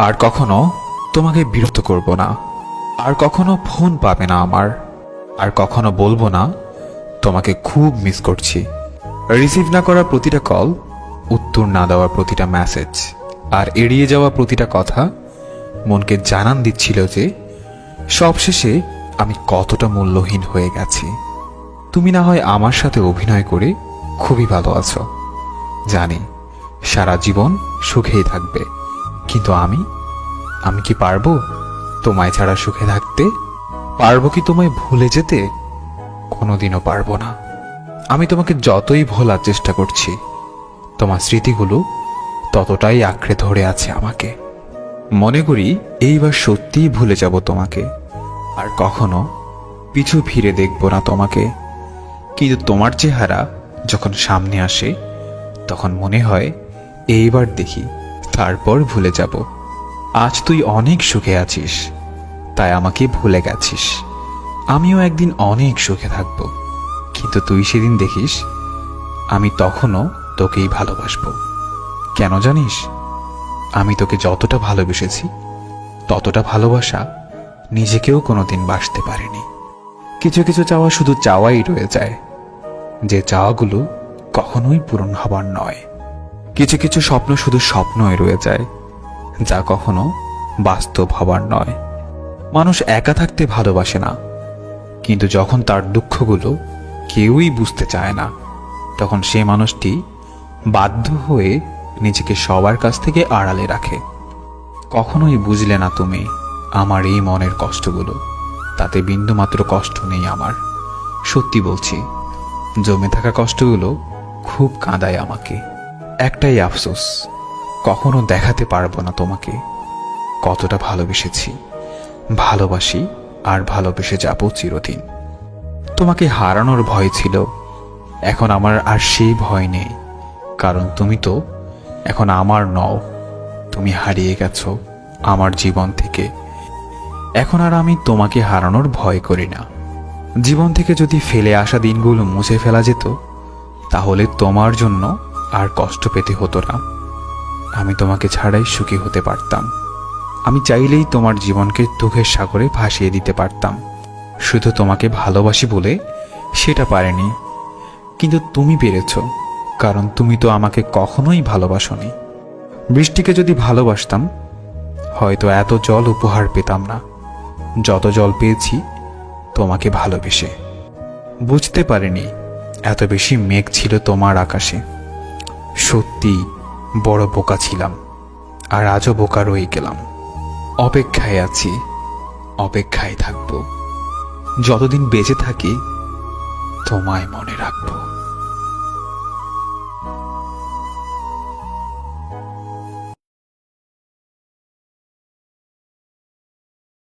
আর কখনো তোমাকে বিরক্ত করব না। আর কখনো ফোন পাবে না আমার। আর কখনো বলবো না তোমাকে খুব মিস করছি। রিসিভ না করা প্রতিটা কল, উত্তর না দেওয়া প্রতিটা মেসেজ, আর এড়িয়ে যাওয়া প্রতিটা কথা মনকে জানান দিচ্ছিল যে সবশেষে আমি কতটা মূল্যহীন হয়ে গেছি। তুমি না হয় আমার সাথে অভিনয় করে খুবই ভালো আছো, জানি সারা জীবন সুখেই থাকবে, কিন্তু আমি কি পারবো তোমায় ছাড়া সুখে থাকতে? পারবো কি তোমায় ভুলে যেতে? কোনোদিনও পারবো না। আমি তোমাকে যতই ভোলার চেষ্টা করছি, তোমার স্মৃতিগুলো ততটাই আঁকড়ে ধরে আছে আমাকে। মনে করি এইবার সত্যিই ভুলে যাব তোমাকে, আর কখনো পিছু ফিরে দেখব না তোমাকে। কিন্তু তোমার চেহারা যখন সামনে আসে তখন মনে হয় এইবার দেখি, তারপর ভুলে যাব। আজ তুই অনেক সুখে আছিস, তাই আমাকে ভুলে গেছিস। আমিও একদিন অনেক সুখে থাকব, কিন্তু তুই সেদিন দেখিস আমি তখনও তোকেই ভালোবাসবো। কেন জানিস? আমি তোকে যতটা ভালোবেসেছি ততটা ভালোবাসা নিজেকেও কোনোদিন বাসতে পারিনি। কিছু কিছু চাওয়া শুধু চাওয়াই রয়ে যায়, যে চাওয়াগুলো কখনোই পূরণ হবার নয়। কিছু কিছু স্বপ্ন শুধু স্বপ্নই রয়ে যায়, যা কখনো বাস্তব হবার নয়। মানুষ একা থাকতে ভালোবাসে না, কিন্তু যখন তার দুঃখগুলো কেউই বুঝতে চায় না, তখন সে মানুষটি বাধ্য হয়ে নিজেকে সবার কাছ থেকে আড়ালে রাখে। কখনোই বুঝলে না তুমি আমার এই মনের কষ্টগুলো। তাতে বিন্দুমাত্র কষ্ট নেই আমার, সত্যি বলছি। জমে থাকা কষ্টগুলো খুব কাঁদায় আমাকে। একটাই আফসোস, কখনো দেখাতে পারবো না তোমাকে কতটা ভালোবেসেছি, ভালোবাসি, আর ভালোবেসে যাবো চিরদিন। তোমাকে হারানোর ভয় ছিল, এখন আমার আর সেই ভয় নেই, কারণ তুমি তো এখন আমার নও। তুমি হারিয়ে গেছো আমার জীবন থেকে। এখন আর আমি তোমাকে হারানোর ভয় করি না। জীবন থেকে যদি ফেলে আসা দিনগুলো মুছে ফেলা যেত, তাহলে তোমার জন্য আর কষ্ট পেতে হতো না। আমি তোমাকে ছাড়াই সুখী হতে পারতাম। আমি চাইলেই তোমার জীবনকে দুঃখের সাগরে ভাসিয়ে দিতে পারতাম। শুধু তোমাকে ভালোবাসি বলে সেটা পারেনি, কিন্তু তুমি পেরেছ, কারণ তুমি তো আমাকে কখনোই ভালোবাসোনি। বৃষ্টিকে যদি ভালোবাসতাম, হয়তো এত জল উপহার পেতাম না যত জল পেয়েছি তোমাকে ভালোবেসে। বুঝতে পারিনি এত বেশি মেঘ ছিল তোমার আকাশে। সত্যি বড় বোকা ছিলাম, আর আজও বোকা রয়ে গেলাম। অপেক্ষায় আছি, অপেক্ষায় থাকবো, যতদিন বেঁচে থাকি তোমায় মনে রাখবো।